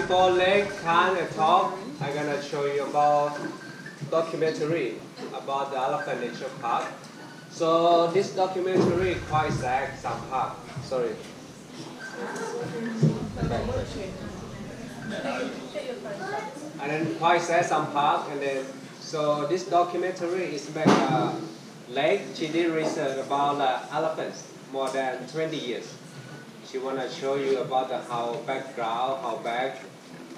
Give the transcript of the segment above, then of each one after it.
before Lake Khan and talk, I'm gonna show you about documentary about the Elephant Nature Park. So this documentary quite sad some part. Sorry. And then quite sad some part, and then so this documentary is made Lake. She did research about elephants more than 20 years. She wanna show you about the how background, how back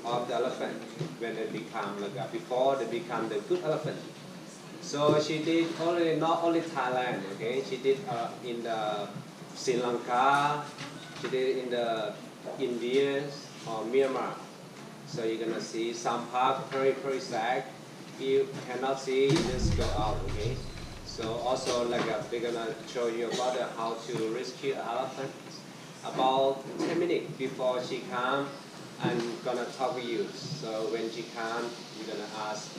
of the elephant when they become before they become the good elephant. So she did only not only Thailand, okay? She did in the Sri Lanka, she did in the India or Myanmar. So you're gonna see some part very sad. If you cannot see, you just go out, okay? So also we're gonna show you about how to rescue an elephant. About 10 minutes before she come, I'm gonna talk with you. So when she come, you're gonna ask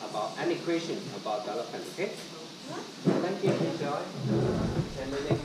about any question about the elephant, okay? Thank you, enjoy. 10 minutes.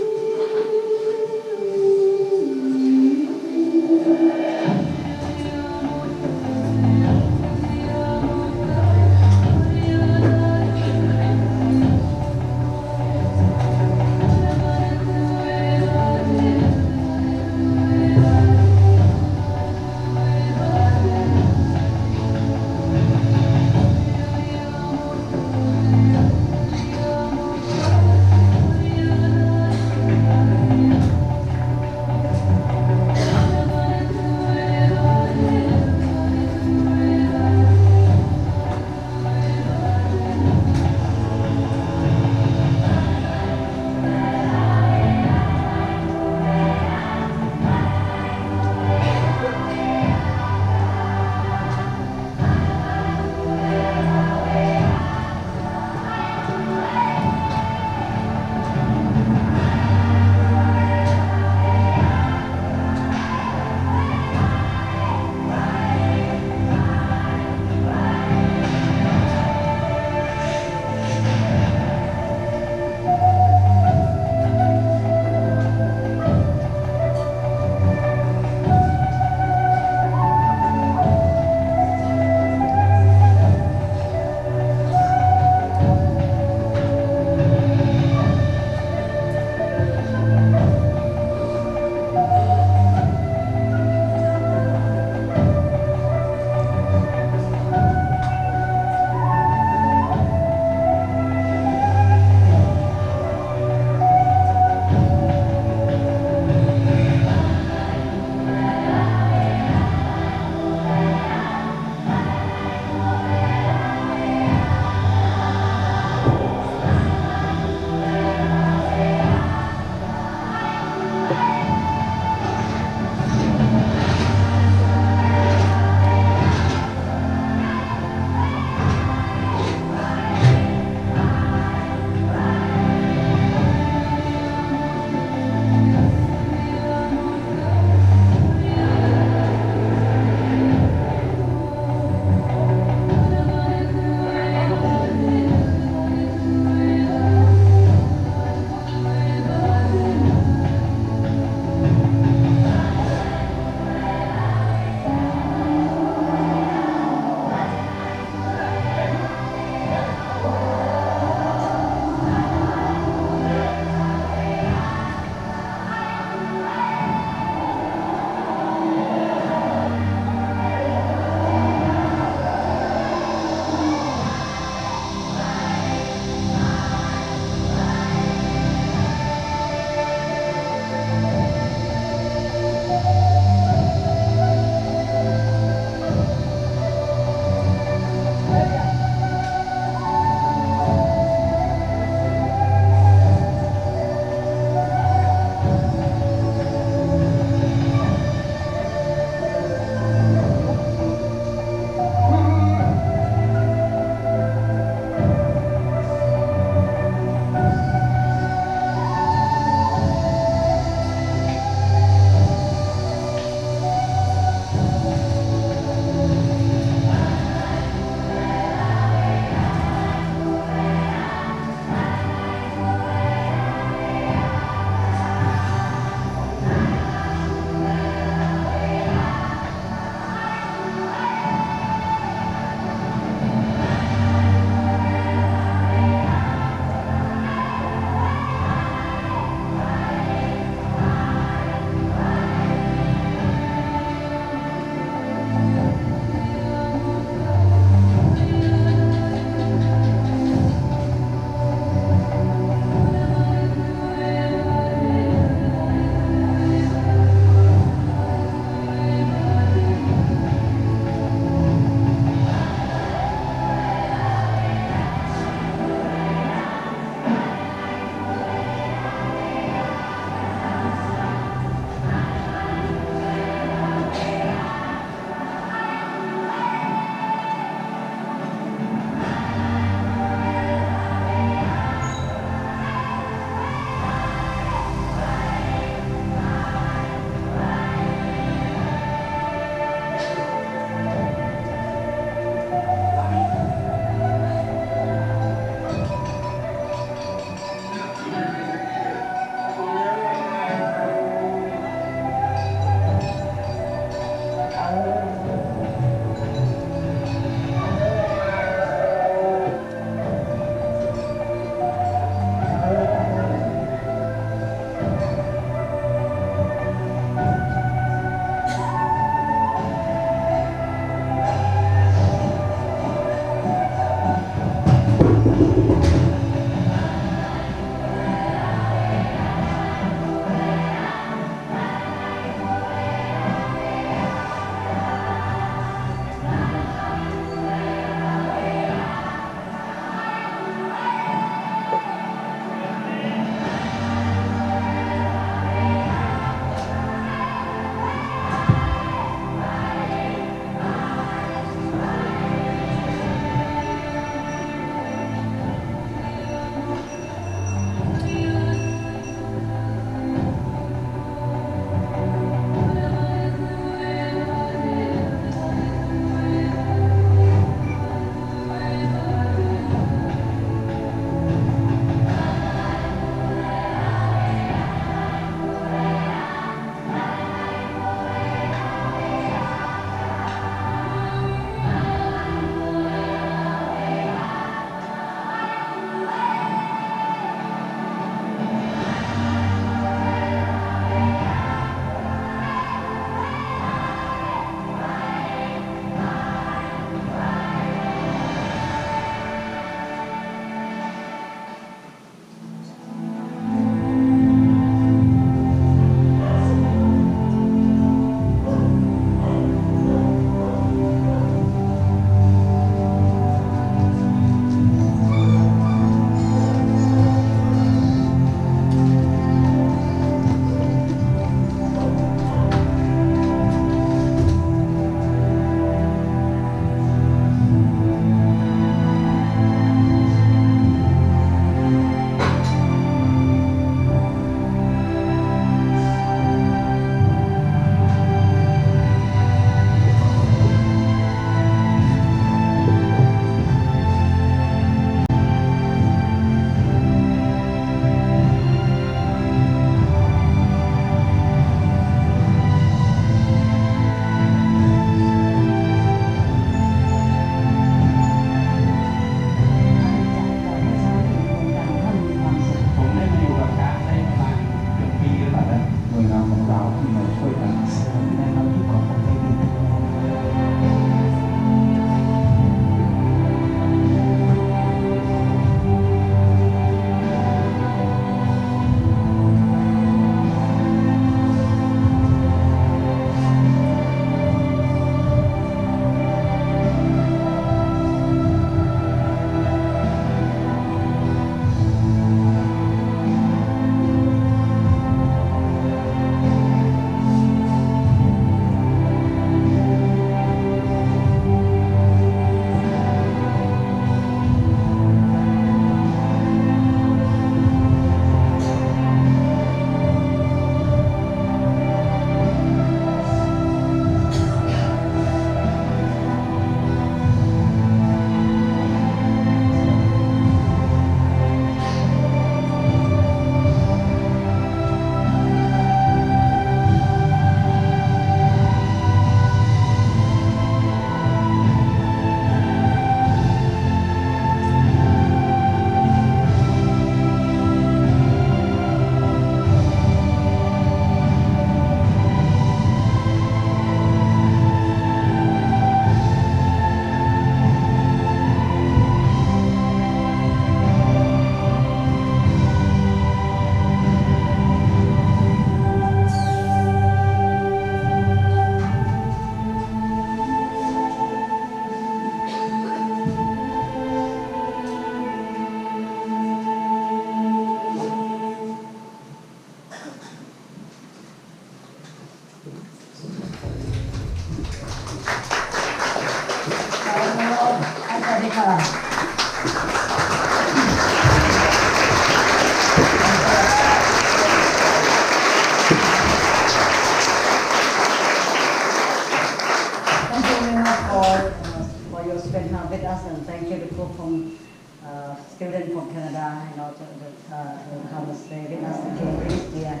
will come and stay with us again this year.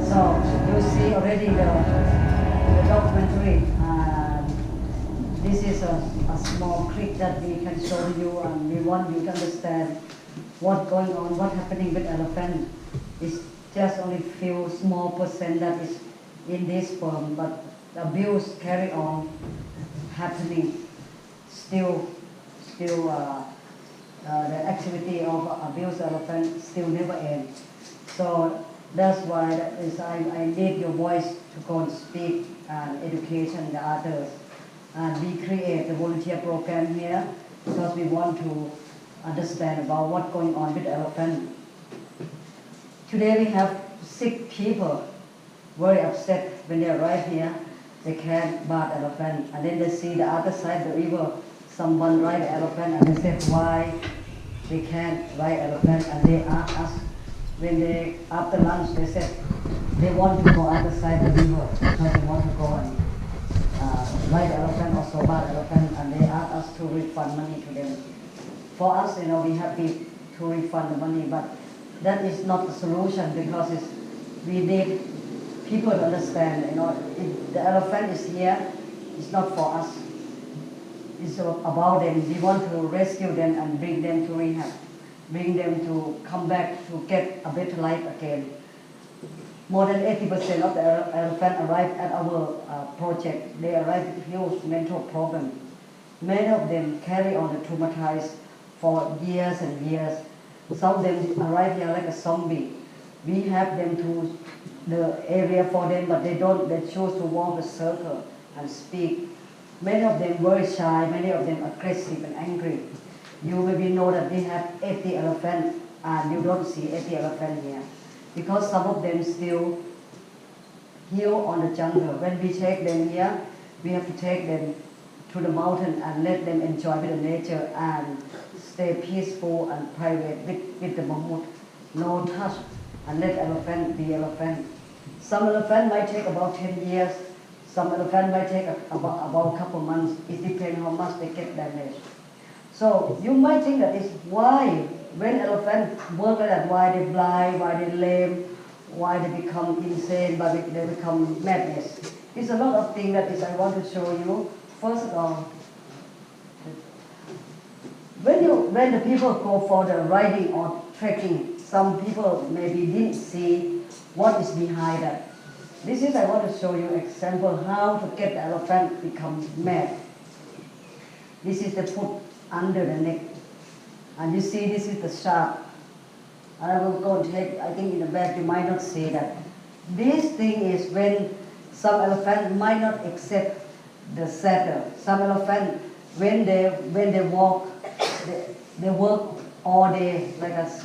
So you see already the documentary. This is a small clip that we can show you, and we want you to understand what's going on, what's happening with elephant. It's just only few small percent that is in this form, but the abuse carry on happening. Still, the activity of abuse elephant still never end. So that's why I need your voice to go and speak and education the others. And we create the volunteer program here because we want to understand about what's going on with elephant. Today we have 6 people very upset when they arrive here. They can't bath elephant, and then they see the other side of the river, someone ride elephant, and they said why they can't ride elephant, and they ask us when they after lunch they said they want to go other side of the river because they want to go and ride elephant or so bath elephant, and they ask us to refund money to them. For us, we happy to refund the money, but that is not the solution because we need people to understand. The elephant is here. It's not for us. It's about them. We want to rescue them and bring them to rehab, bring them to come back to get a better life again. More than 80% of the elephant arrive at our project. They arrive with huge mental problems. Many of them carry on the traumatized for years and years. Some of them arrive here like a zombie. We have them to the area for them, but they choose to walk the circle and speak. Many of them very shy, many of them aggressive and angry. You maybe know that we have 80 elephants, and you don't see 80 elephants here. Because some of them still here on the jungle. When we take them here, we have to take them to the mountain and let them enjoy with the nature and stay peaceful and private with the mammoth. No touch, and let elephant be elephant. Some elephant might take about 10 years. Some elephant might take about a couple months. It depends how much they get damaged. So you might think that is why when elephants work like that, why they blind, why they lame, why they become insane, why they become madness. It's a lot of things that I want to show you. First of all, when the people go for the riding or trekking, some people maybe didn't see what is behind that. This is I want to show you example how to get the elephant become mad. This is the foot under the neck. And you see this is the sharp. And I will go and take, I think in the back you might not see that. This thing is when some elephant might not accept the saddle. Some elephant, when they walk, they work all day, like us,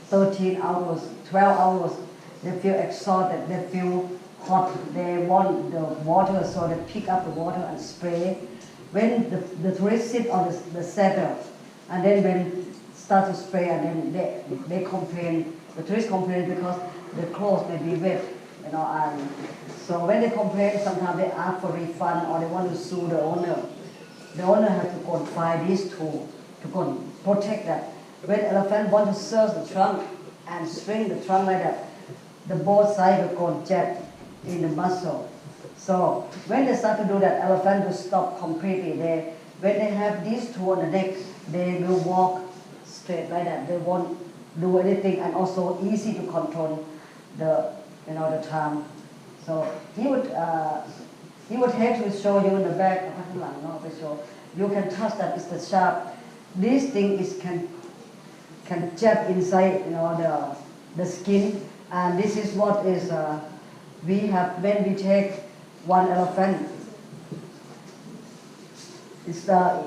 13 hours, 12 hours. They feel exhausted, they feel hot, they want the water, so they pick up the water and spray. When the tourists sit on the saddle, and then when start to spray, and then they complain, the tourists complain because the clothes may be wet, and so when they complain, sometimes they ask for refund or they want to sue the owner. The owner has to go and find these tools to go and protect that. When elephant want to search the trunk and string the trunk like that, the both sides will go jet in the muscle. So when they start to do that, elephant will stop completely. When they have these two on the neck, they will walk straight like that. They won't do anything, and also easy to control the time. So he would have to show you in the back. You can touch that. It's the sharp. This thing can jab inside the skin, and this is what is we have when we take one elephant. It's the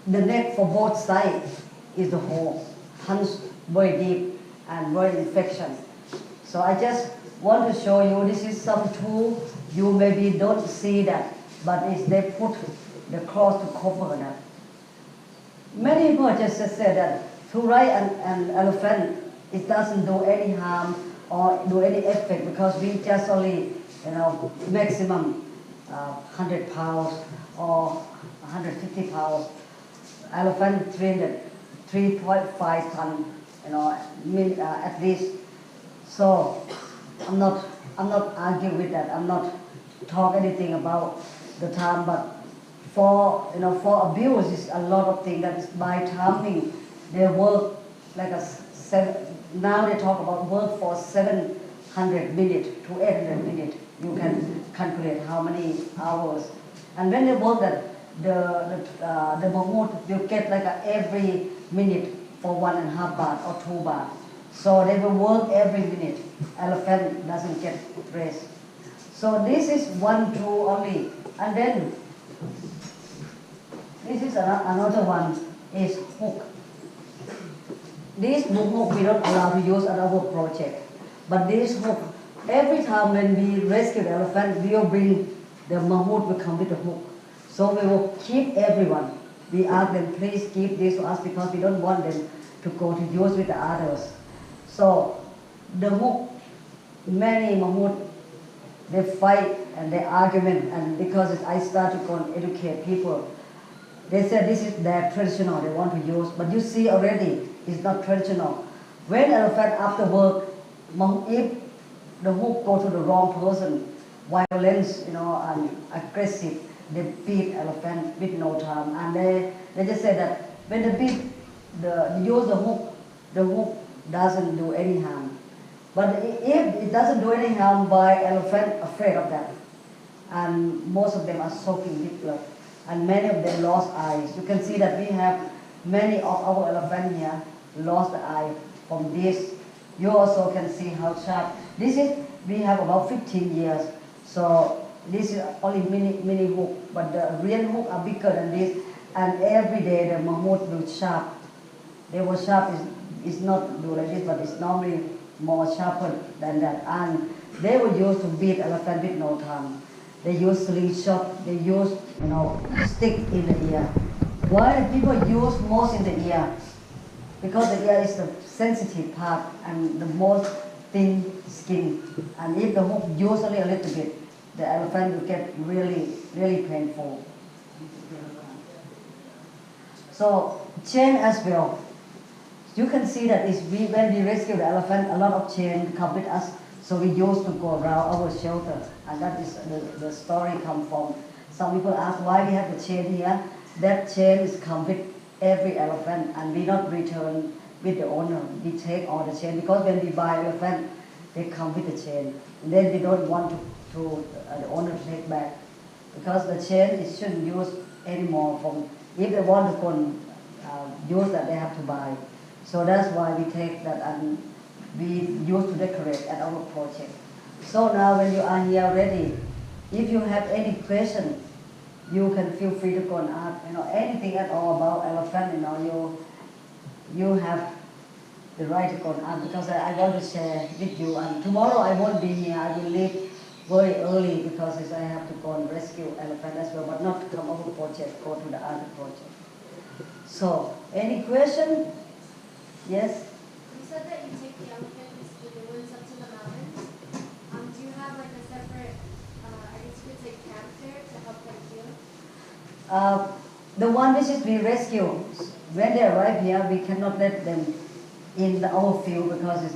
neck for both sides is the hole, hunched very deep and very infection. So I just want to show you, this is some tool, you maybe don't see that, but they put the cloth to cover that. Many people just say that to ride an elephant, it doesn't do any harm or do any effect because we just only, maximum 100 pounds or 150 pounds. Elephant trained at 3.5 tons, at least. So I'm not arguing with that. I'm not talk anything about the time, but for abuse is a lot of things that is by timing. They work like now they talk about work for 700 minutes to 800 minutes. You can calculate how many hours. And when they work that, the mammoth will get like every minute for 1.5 baht or 2 baht. So they will work every minute. Elephant doesn't get rest. So this is 1, 2 only. And then this is another one is hook. This hook we don't allow to use on our project. But this hook, every time when we rescue the elephant, we will bring the mammoth will come with the hook. So we will keep everyone. We ask them, please keep this to us because we don't want them to go to use with the others. So the hook, many mammoth, they fight and they argument, and because I start to go and educate people, they say this is their traditional, they want to use, but you see already, it's not traditional. When elephant after work, if the hook go to the wrong person, violence, and aggressive, they beat elephant with no time, and they just say that when they beat, they use the hook doesn't do any harm. But if it doesn't do any harm, by elephant afraid of that, and most of them are soaking with blood, and many of them lost eyes. You can see that we have many of our elephant here lost the eye from this. You also can see how sharp. We have about 15 years, so this is only mini hook, but the real hook are bigger than this, and every day the mammoth will sharp. They were sharp is not do like this, but it's normally more sharper than that. And they were used to beat elephant with no time. They use slingshot, they use stick in the ear. Why do people use most in the ear? Because the ear is the sensitive part and the most thin skin. And if the hook use only a little bit, the elephant will get really, really painful. So chain as well. You can see that when we rescue the elephant, a lot of chain come with us. So we used to go around our shelter, and that is the story come from. Some people ask why we have the chain here. That chain is come with every elephant, and we not return with the owner. We take all the chain because when we buy elephant, they come with the chain. And then we don't want the owner to take back because the chain it shouldn't use anymore. If they want to go and use that, they have to buy. So that's why we take that and we use to decorate at our project. So now when you are here ready, if you have any question, you can feel free to go and ask, anything at all about elephant, you have the right to go and ask because I want to share with you. And tomorrow I won't be here, I will leave very early because I have to go and rescue elephant as well, but not to come over project, go to the other project. So, any question? Yes? You said that you take the elephants to the woods up to the mountains. Do you have like a separate, I guess you could say camp there to help them heal? The one which is we rescue, when they arrive here, we cannot let them in our field because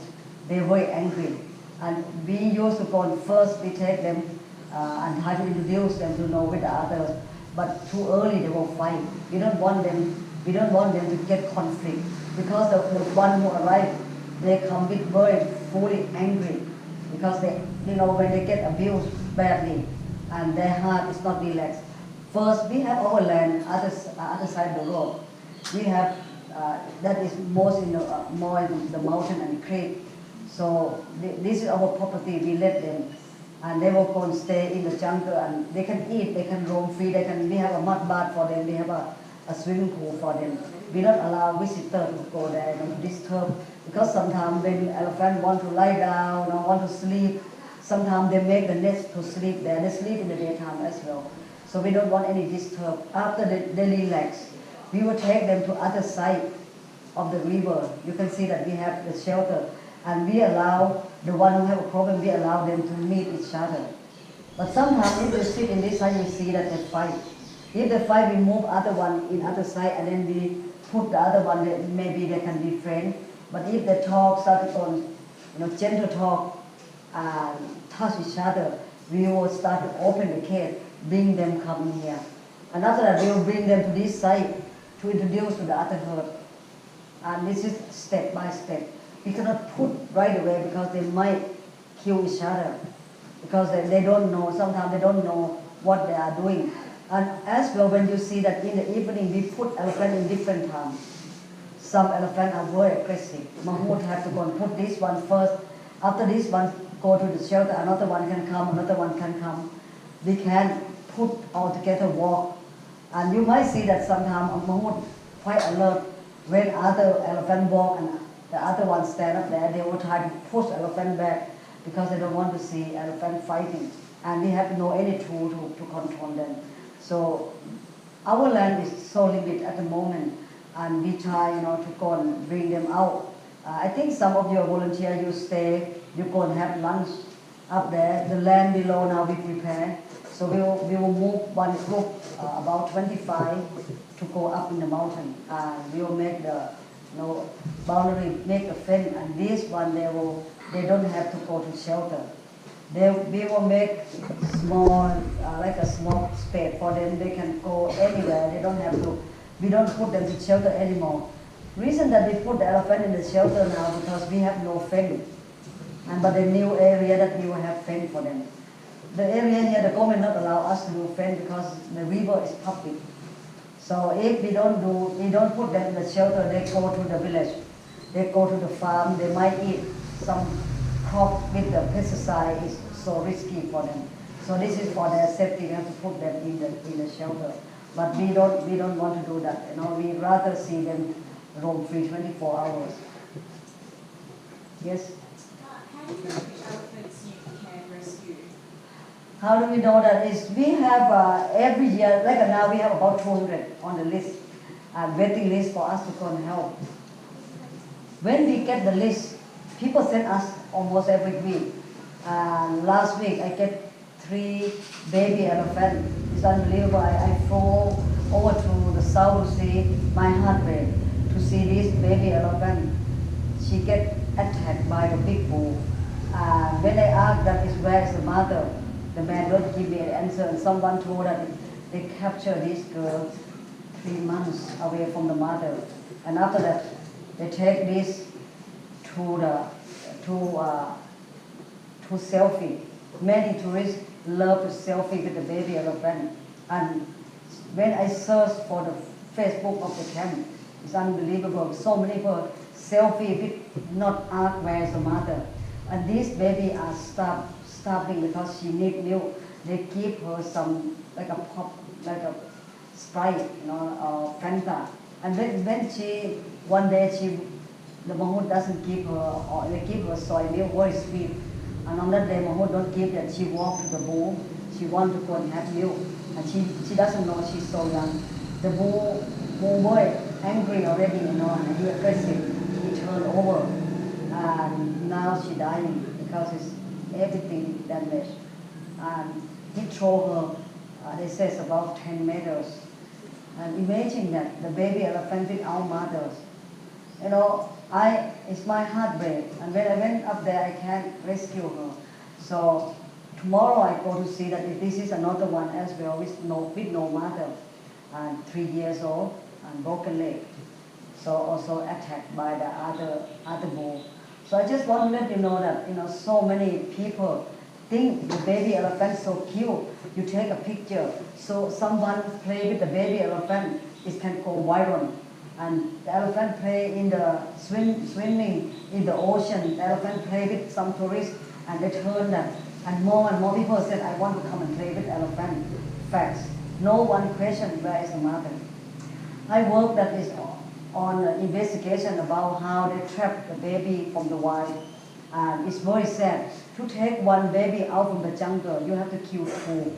they're very angry. And we used to go and first we take them and try to introduce them to know with the others. But too early they will fight. We don't want them to get conflict. Because the one who arrived, they come with very fully angry because when they get abused badly and their heart is not relaxed. First, we have our land, other side of the road. We have that is most more in the mountain and creek. So this is our property. We let them, and they will go and stay in the jungle, and they can eat, they can roam free. We have a mud bath for them. We have a swimming pool for them. We don't allow visitors to go there and disturb because sometimes when elephant want to lie down or want to sleep, sometimes they make the nest to sleep there. They sleep in the daytime as well. So we don't want any disturb. After they relax, we will take them to other side of the river. You can see that we have the shelter, and we allow the one who have a problem. We allow them to meet each other. But sometimes if they sit in this side, you see that they fight. If they fight, we move other one in other side, and then we put the other one. Maybe they can be friends. But if they talk, start on, gentle talk and touch each other, we will start to open the cage, bring them come in here. And after that, we will bring them to this side to introduce to the other herd. And this is step by step. We cannot put right away because they might kill each other. Because they don't know, sometimes they don't know what they are doing. And as well, when you see that in the evening, we put elephant in different times. Some elephants are very aggressive. Mahmoud have to go and put this one first. After this one, go to the shelter, another one can come, another one can come. We can put all together, walk. And you might see that sometimes Mahmoud quite alert. When other elephant walk and the other one stand up there, they will try to push elephant back because they don't want to see elephant fighting. And we have no any tool to control them. So our land is so limited at the moment, and we try, to go and bring them out. I think some of your volunteers, you stay, you go and have lunch up there. The land below now we prepare. So we will move one group, about 25, to go up in the mountain. And we will make the boundary, make a fence, and this one they don't have to go to shelter. We will make small, like a small space for them. They can go anywhere. They don't have to. We don't put them to shelter anymore. Reason that we put the elephant in the shelter now because we have no fence, but the new area that we will have fence for them. The area here, the government not allow us to do fence because the river is public. So if we don't put them in the shelter, they go to the village, they go to the farm, they might eat some crop with the pesticide is so risky for them. So this is for their safety. We have to put them in the shelter. But we don't want to do that. We rather see them roam free 24 hours. Yes. How do you know which elephants you can rescue? How do we know that? Is we have every year, like now we have about 200 on the list, waiting list for us to go and help. When we get the list, people send us almost every week. Last week I get 3 baby elephants. It's unbelievable. I flew over to the south to see my heart rate to see this baby elephant. She get attacked by the big bull. When I asked that is where is the mother, the man don't give me an answer. And someone told that they captured this girl 3 months away from the mother. And after that, they take this to selfie. Many tourists love to selfie with the baby elephant. And when I search for the Facebook of the camp, it's unbelievable. So many people selfie with not ask where is the mother. And these babies are starving because she need milk. They give her some like a pop, like a Sprite, or Fanta. And when she one day the Mahmoud doesn't give her, or they give her soy milk, very sweet. And on that day, Mahmoud don't give that. She walked to the bull. She wants to go and have milk. And she doesn't know she's so young. The bull boy angry already, and he aggressive. He turned over. And now she dying because it's everything damaged. And he threw her, they say it's about 10 meters. And imagine that, the baby elephant with our mothers. It's my heartbreak. And when I went up there, I can't rescue her. So tomorrow I go to see that if this is another one as well with no mother, and 3 years old and broken leg. So also attacked by the other bull. So I just want to let you know that so many people think the baby elephant is so cute. You take a picture. So someone play with the baby elephant, it can go viral. And the elephant play in the swimming in the ocean. The elephant play with some tourists, and they turn that. And more people said, I want to come and play with elephant. Facts. No one questioned where is the mother. I work that is on investigation about how they trap the baby from the wild. And it's very sad. To take one baby out from the jungle, you have to kill 2.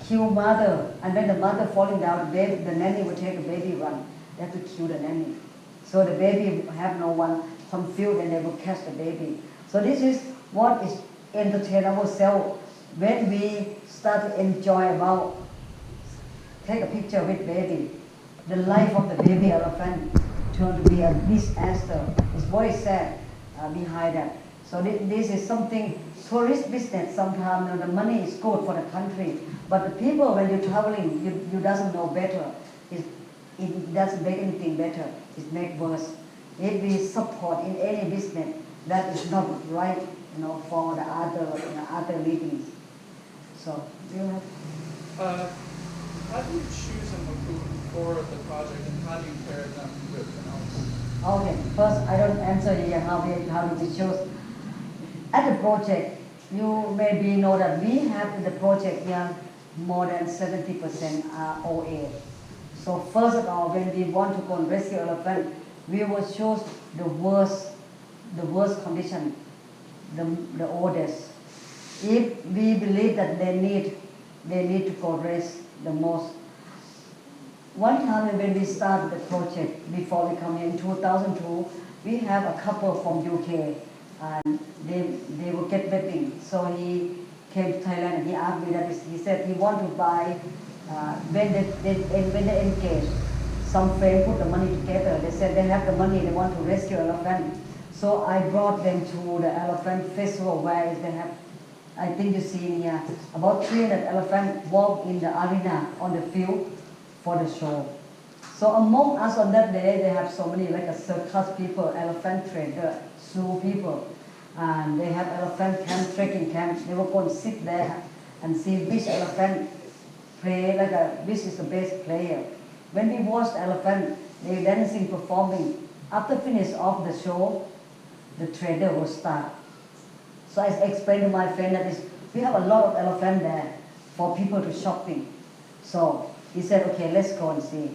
Kill mother, and when the mother falling down, the nanny will take the baby run. They have to kill the nanny. So the baby have no one confused and they will catch the baby. So this is what is entertain ourselves when we start to enjoy about, take a picture with baby, the life of the baby elephant. turned to be a disaster. It's very sad behind that. So this is something, tourist business, sometimes the money is good for the country, but the people, when you're traveling, you doesn't know better. It doesn't make anything better. It makes worse. If we support in any business, that is not right, for the other livings. So, do you have? How do you choose them for the project, and how do you pair them with else? Okay, first I don't answer here how do we choose. At the project, you maybe know that we have in the project here more than 70% are OA. So first of all, when we want to go and rescue elephant, we will choose the worst condition, the oldest. If we believe that they need to go rest the most. One time when we started the project, before we come here in 2002, we have a couple from UK, and they will get wedding. So he came to Thailand and he asked me that, he said he want to buy, when they engage, some friends put the money together. They said they have the money, they want to rescue elephant. So I brought them to the elephant festival where they have, I think you see in here, about 300 elephants walk in the arena on the field for the show. So among us on that day, they have so many, like a circus people, elephant trader, zoo people, and they have elephant camp, trekking camp. They will go and sit there and see which elephant play, which is the best player. When we watch the elephant, they dancing, performing. After finish of the show, the trader will start. So I explained to my friend that we have a lot of elephant there for people to shopping. So he said, okay, let's go and see.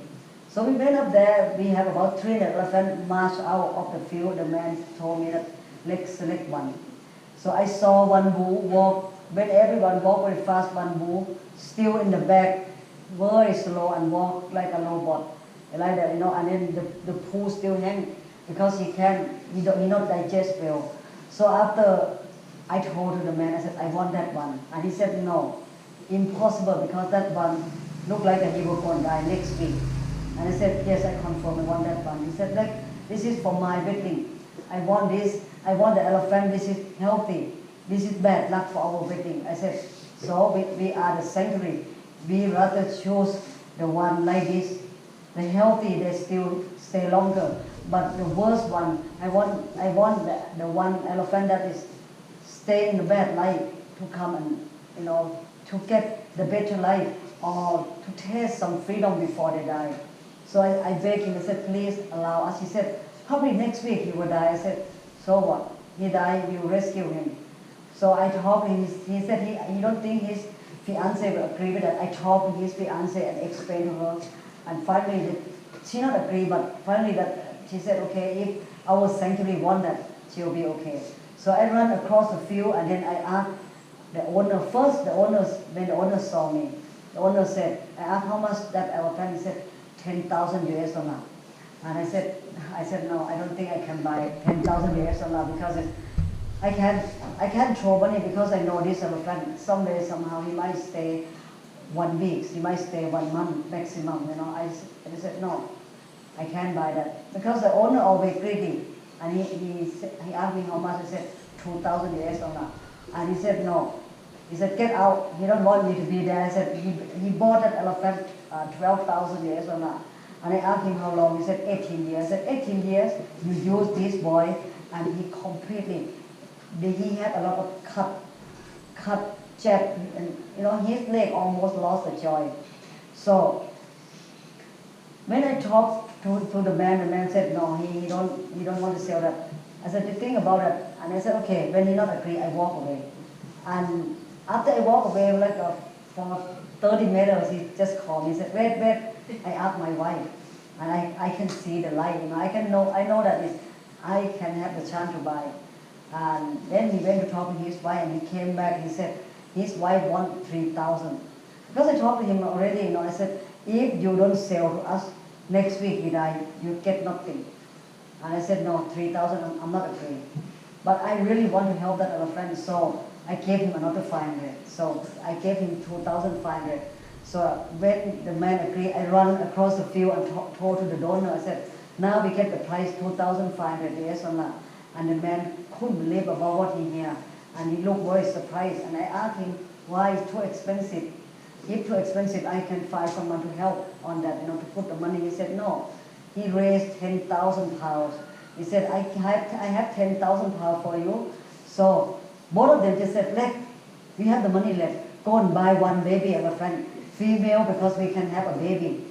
So we went up there. We have about 300 elephants march out of the field. The man told me that let's select one. So I saw one bull walk. When everyone walked very fast, one bull still in the back, very slow and walk like a robot, like that, and then the pole still hang because he not digest well. So after I told the man, I said, I want that one. And he said, no, impossible, because that one looked like he will go and die next week. And I said, yes, I confirm, I want that one. He said, this is for my wedding. I want this, I want the elephant, this is healthy. This is bad luck for our wedding. I said, so we are the sanctuary. We rather choose the one like this. The healthy, they still stay longer. But the worst one, I want the one elephant that is stay in the bad life to come and, to get the better life or to taste some freedom before they die. So I begged him, I said, please allow us. He said, probably next week he will die. I said, so what? He died, we will rescue him. So I talked to him, he said he don't think his fiancé will agree with that. I talked to his fiancé and explained to her. And finally, she not agree, but finally that she said, okay, if our sanctuary want that, she'll be okay. So I ran across the field and then I asked the owner first, when the owner saw me, the owner said, I asked how much that elephant, he said, 10,000 US dollar. And I said, no, I don't think I can buy 10,000 US dollar because I can't throw money because I know this elephant. Someday, somehow, he might stay 1 week, he might stay 1 month maximum, I said, no, I can't buy that. Because the owner always greedy. And he asked me how much. I said, 2,000 US dollar. And he said, no. He said, get out. He don't want me to be there. I said, he bought that elephant 12,000 US dollar. And I asked him how long. He said, 18 years. I said, 18 years, you use this boy. And he completely, he had a lot of cut, jab. And, his leg almost lost the joint. So, when I talked to the man said, no, he don't want to sell that. I said, the thing about it, and I said, okay, when he not agree, I walk away. And after I walk away, for 30 meters, he just called me. He said, wait. I asked my wife, and I can see the light. I know that I can have the chance to buy. And then he went to talk to his wife, and he came back. He said his wife want 3,000. Because I talked to him already, I said, if you don't sell to us, next week he died, you get nothing. And I said, no, 3,000, I'm not agree. But I really want to help that elephant, so I gave him another 500. So I gave him 2,500. So when the man agreed, I ran across the field and told to the donor, I said, Now we get the price 2,500 US dollar. And the man couldn't believe about what he hear. And he looked very surprised. And I asked him, why it's too expensive? If too expensive, I can find someone to help on that, to put the money. He said, no. He raised 10,000 pounds. He said, I have 10,000 pounds for you. So both of them just said, we have the money left. Go and buy one baby elephant, female, because we can have a baby.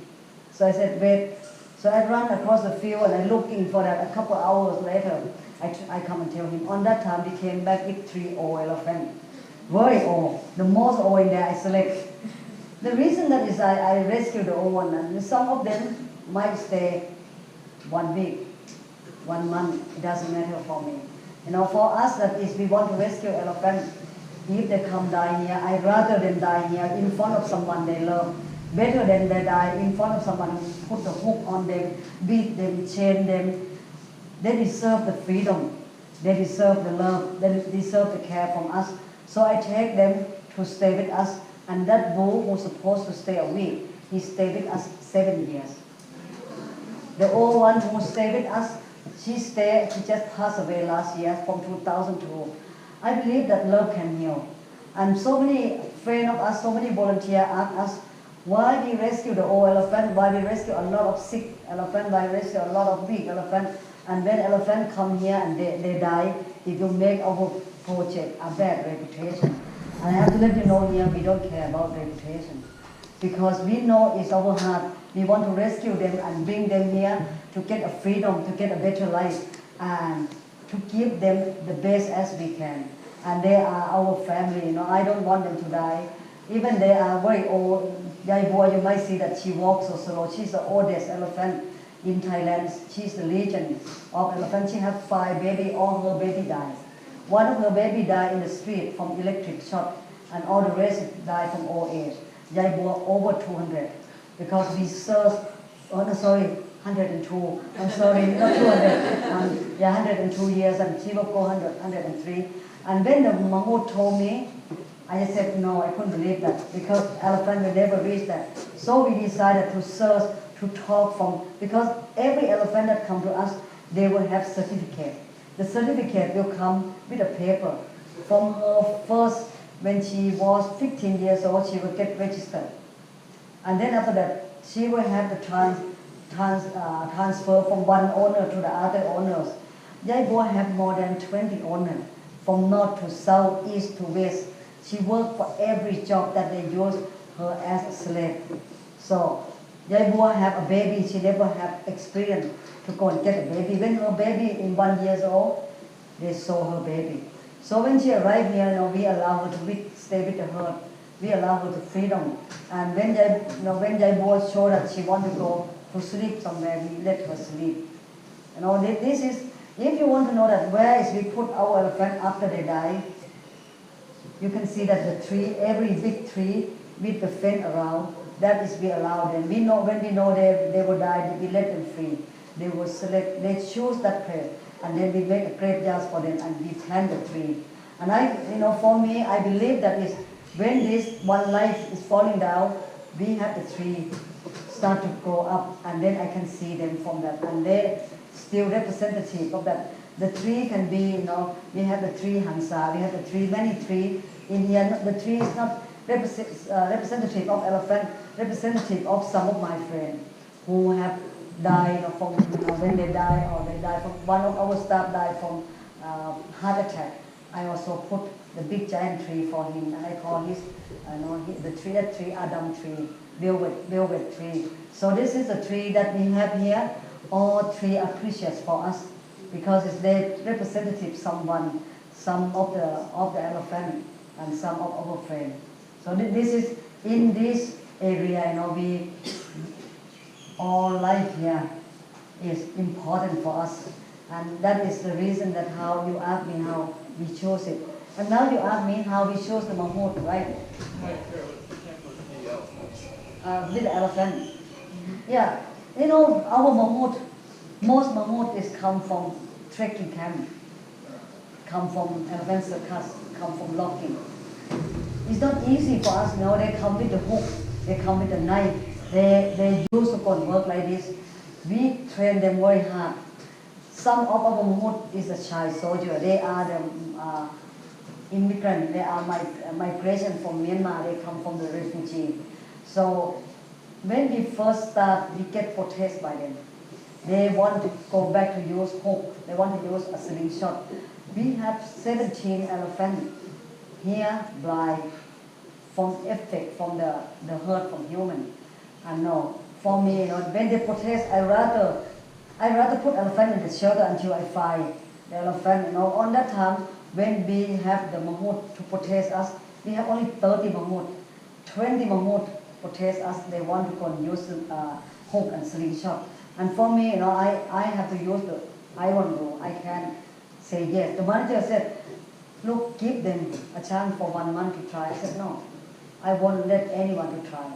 So I said, wait. So I ran across the field and I looking for that. A couple hours later, I come and tell him. On that time, he came back with 3 old elephants. Very old. The most old in there I select. The reason that is I rescue the old one, and some of them might stay 1 week, 1 month. It doesn't matter for me. For us, that is, we want to rescue elephants. If they come die here, I'd rather them die here in front of someone they love. Better than they die in front of someone who put the hook on them, beat them, chain them. They deserve the freedom. They deserve the love. They deserve the care from us. So I take them to stay with us. And that bull who was supposed to stay a week, he stayed with us 7 years. The old one who stayed with us, she just passed away last year from 2002. I believe that love can heal. And so many friends of us, so many volunteers ask us, why we rescue the old elephant, why we rescue a lot of sick elephant, why we rescue a lot of weak elephant. And when elephants come here and they die, it will make our project a bad reputation. And I have to let you know here, we don't care about reputation. Because we know it's our heart. We want to rescue them and bring them here to get a freedom, to get a better life, and to give them the best as we can. And they are our family, I don't want them to die. Even they are very old. Yai Bua, you might see that she walks so slow. She's the oldest elephant in Thailand. She's the legend of elephant. She has 5 babies, all her baby died. One of her baby died in the street from electric shock, and all the rest died from old age. Yai Bua over 200, because we served, 102. I'm sorry, not 200. 102 years, and she will go 103. And when the Mahmoud told me, I just said, no, I couldn't believe that, because elephant will never reach that. So we decided to search, to talk from, because every elephant that come to us, they will have certificate. The certificate will come with a paper. From her first, when she was 15 years old, she will get registered. And then after that, she will have the transfer from one owner to the other owners. Yai Bua have more than 20 owners, from north to south, east to west. She worked for every job that they use her as a slave. So Yai Bua have a baby, she never have experience to go and get a baby. When her baby in 1 year old, they saw her baby. So when she arrived here, we allow her to stay with the herd. We allow her the freedom. And when Yai Bua showed that she want to go to sleep somewhere, we let her sleep. This is, if you want to know that where is we put our elephant after they die, you can see that the tree, every big tree with the fence around, that is we allow them. We know when we know they will die, we let them free. They will select, they choose that place, and then we make a graveyard for them and we plant the tree. And for me, I believe that is when this one life is falling down, we have the tree start to grow up, and then I can see them from that, and they still representative of that. The tree can be, we have the tree Hansa, we have the tree, many trees in here. The tree is not representative of elephant, representative of some of my friends who have died from, when they die, or they die from, one of our staff died from heart attack. I also put the big giant tree for him, and I call his, the tree, that tree, Adam tree, velvet tree. So this is the tree that we have here. All three are precious for us, because it's the representative someone, some of the elephant and some of our friends. So this is in this area, we all life here is important for us, and that is the reason that how you ask me how we chose it. And now you ask me how we chose the Mahmoud, right? With the elephant. Yeah, our Mahmoud, most Mahmoud is come from trekking camp, come from elephant circus, come from logging. It's not easy for us, they come with the hook, they come with the knife, they used to go and work like this. we train them very hard. Some of our Mahmud is a child soldier. They are the immigrant. They are migration from Myanmar. They come from the refugee. So when we first start, we get protest by them. They want to go back to use hook. They want to use a slingshot. We have 17 elephants here blind from effect from the hurt from human. And no, for me, when they protest, I rather put elephant in the shelter until I find the elephant. On that time, when we have the Mahmud to protest us, we have only 30 Mahmud. 20 Mahmud protest us. They want to go and use hook and slingshot. And for me, I have to use the iron rule. I can say yes. The manager said, look, give them a chance for 1 month to try. I said, no, I won't let anyone to try.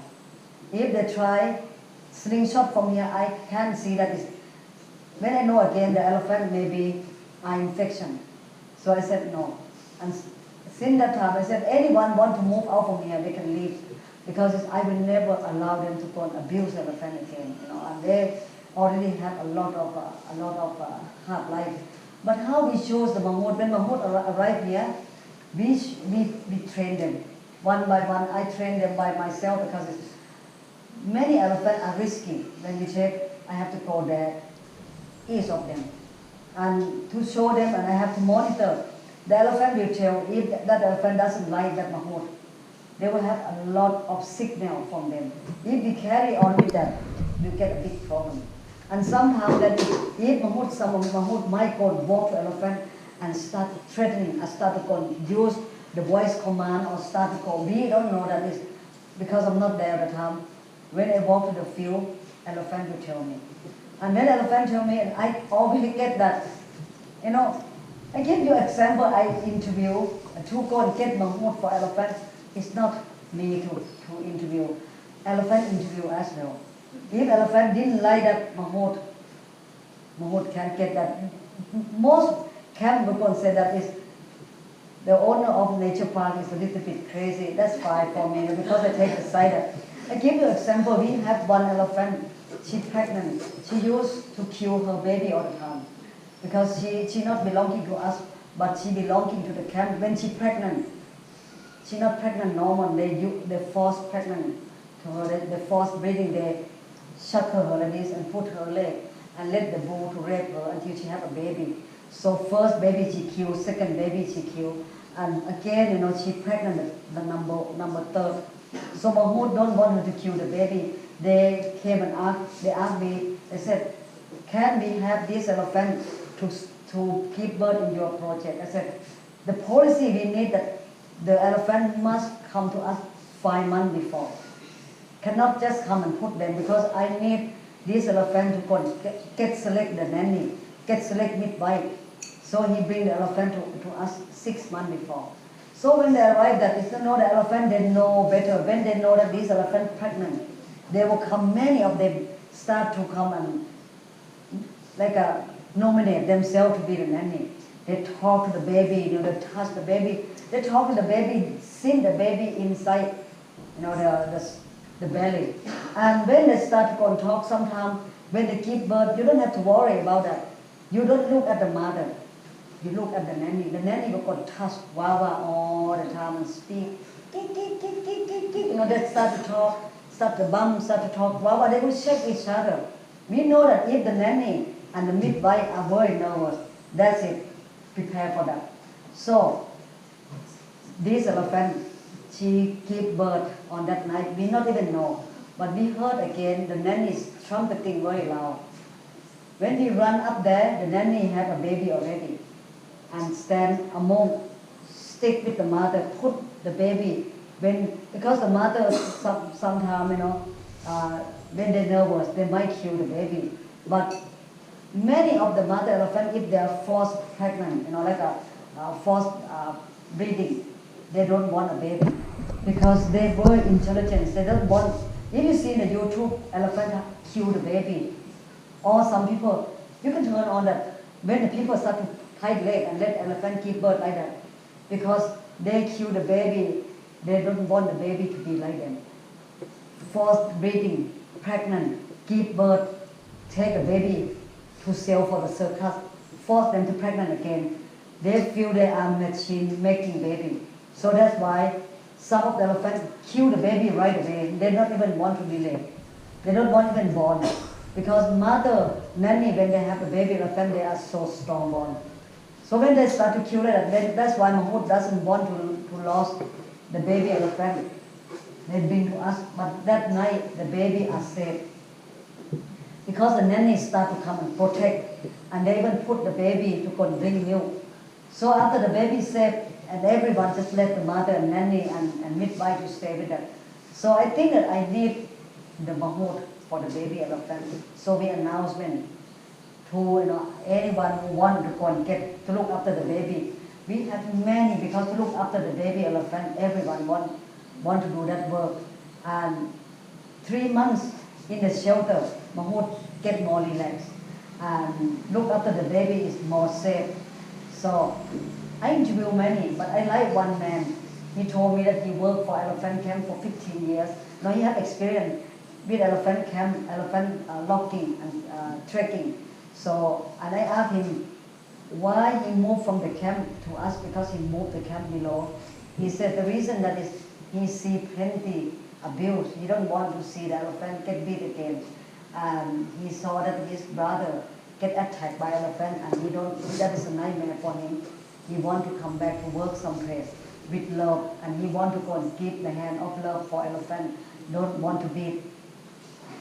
If they try slingshot from here, I can see that when I know again the elephant may be eye infection. So I said no. And since that time, I said, anyone want to move out from here, they can leave. Because I will never allow them to go and abuse elephant again. And they already have a lot of hard life. But how we choose the Mahmud? When Mahmud arrive here, we train them one by one. I train them by myself because many elephants are risky. When we check, I have to go there, each of them, and to show them, and I have to monitor. The elephant will tell if that elephant doesn't like that Mahmud. They will have a lot of signal from them. If we carry on with that, we get a big problem. And somehow that if Mahmud might go and walk to elephant and start threatening, and start to go and use the voice command or start to call. We don't know that is because I'm not there at the time. When I walk to the field, elephant will tell me. And when elephant tell me, and I always get that, I give you example, I interview to go and get Mahmud for elephant. It's not me to interview. Elephant interview as well. If elephant didn't like that Mahmud can get that. Most camp people say that is the owner of nature park is a little bit crazy. That's fine for me because I take the side. I give you an example. We have one elephant. She's pregnant. She used to kill her baby all the time because she not belonging to us, but she belonging to the camp. When she pregnant, she not pregnant normal. They force pregnant to her. They force breathing. They shut her like this and put her leg and let the bull to rape her until she have a baby. So first baby she killed, second baby she killed, and again she pregnant the number third. So Mahmud don't want her to kill the baby. They came and asked me. They said, "Can we have this elephant to keep bird in your project?" I said, "The policy we need that the elephant must come to us 5 months before. Cannot just come and put them because I need this elephant to go and get select the nanny, get select midwife." So he bring the elephant to us 6 months before. So when they arrive, that is the elephant, they know better. When they know that this elephant pregnant, they will come. Many of them start to come and nominate themselves to be the nanny. They talk to the baby, they touch the baby. They talk to the baby, see the baby inside, the belly. And when they start to go and talk, sometimes when they give birth, you don't have to worry about that. You don't look at the mother. You look at the nanny. The nanny will go and touch Wawa all the time and speak. They start to talk, start to talk. Wawa, they will shake each other. We know that if the nanny and the midwife are very nervous, that's it. Prepare for that. So, this elephant, she gave birth on that night. We not even know. But we heard again the nanny is trumpeting very loud. When we run up there, the nanny had a baby already. And stand among, stick with the mother, put the baby. Because the mother sometimes, when they're nervous, they might kill the baby. But many of the mother elephant, if they are forced pregnant, forced breeding, they don't want a baby because they're very intelligent. They don't want. If you see in the YouTube, elephant kill the baby, or some people, you can turn on that when the people start to tie the leg and let elephant give birth like that, because they kill the baby. They don't want the baby to be like them. Forced breeding, pregnant, give birth, take a baby to sell for the circus, force them to pregnant again. They feel they are machine making baby. So that's why some of the elephants kill the baby right away. They don't even want to delay. They don't want even born. Because mother, nanny, when they have a baby elephant, they are so strong born. So when they start to kill it, that's why Mahmoud doesn't want to lose the baby elephant. They bring to us, but that night the baby are safe. Because the nanny start to come and protect, and they even put the baby to go and drink milk. So after the baby is safe, and everyone just let the mother and nanny and midwife to stay with them. So I think that I need the Mahmoud for the baby elephant. So we announcement to anyone who want to go and get to look after the baby. We have many because to look after the baby elephant, everyone want to do that work. And 3 months in the shelter, Mahmoud get more relaxed and look after the baby is more safe. So I interview many, but I like one man. He told me that he worked for elephant camp for 15 years. Now he have experience with elephant camp, elephant locking and trekking. So, and I asked him why he moved from the camp to us, because he moved the camp below. He said the reason that is he see plenty abuse. He don't want to see the elephant get beat again. And he saw that his brother get attacked by elephant, and that is a nightmare for him. He want to come back to work someplace with love, and he want to go and give the hand of love for elephant, don't want to beat.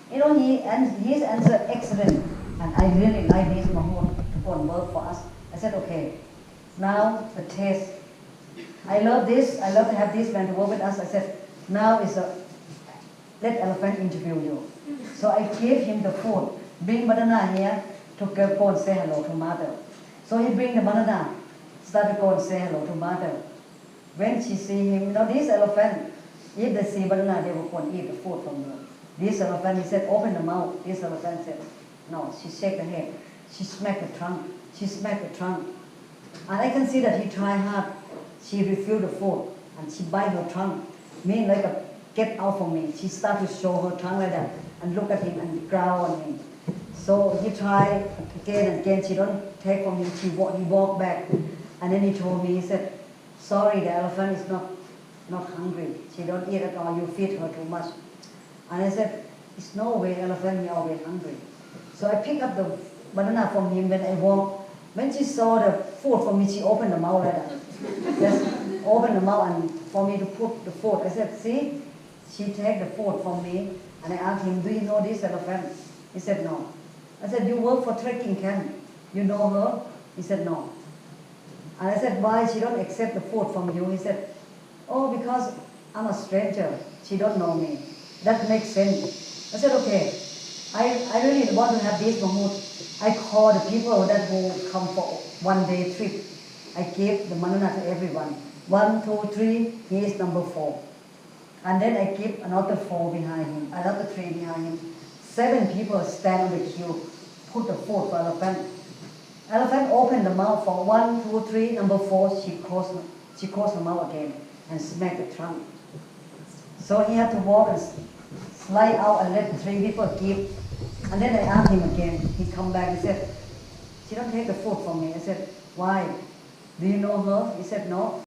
His answer excellent, and I really like this Mahmoud to go and work for us. I said, okay, now the test. I love this, I love to have this man to work with us. I said, now is let elephant interview you. So I gave him the food, bring banana here to go and say hello to mother. So he bring the banana, start to go and say hello to mother. When she see him, this elephant, if they see banana, they will go and eat the food from her. This elephant, he said, open the mouth. This elephant said, no. She shake her head. She smacked the trunk. She smacked the trunk. And I can see that he tried hard. She refused the food, and she bite her trunk. Me like get out from me. She started to show her trunk like that, and look at him and growl on him. So he tried again and again. She don't take from him. He walked back, and then he told me, he said, sorry, the elephant is not hungry. She don't eat at all. You feed her too much. And I said, it's no way elephant is always hungry. So I picked up the banana from him when I walked. When she saw the food from me, she opened the mouth like that. Just opened the mouth and for me to put the food. I said, see, she take the food from me. And I asked him, do you know this elephant? He said, no. I said, you work for trekking camp. You know her? He said, no. And I said, why she don't accept the food from you? He said, oh, because I'm a stranger. She don't know me. That makes sense. I said, okay, I really want to have this Mahmoud. I call the people that will come for 1 day trip. I give the banana to everyone. 1, 2, 3, he is number 4. And then I give another 4 behind him, another 3 behind him. 7 people stand on the queue, put the food for elephant. Elephant opened the mouth for 1, 2, 3, number 4, she closed her mouth again and smacked the trunk. So he had to walk and slide out and let 3 people give. And then I asked him again. He come back, he said, she don't take the food from me. I said, why? Do you know her? He said, no.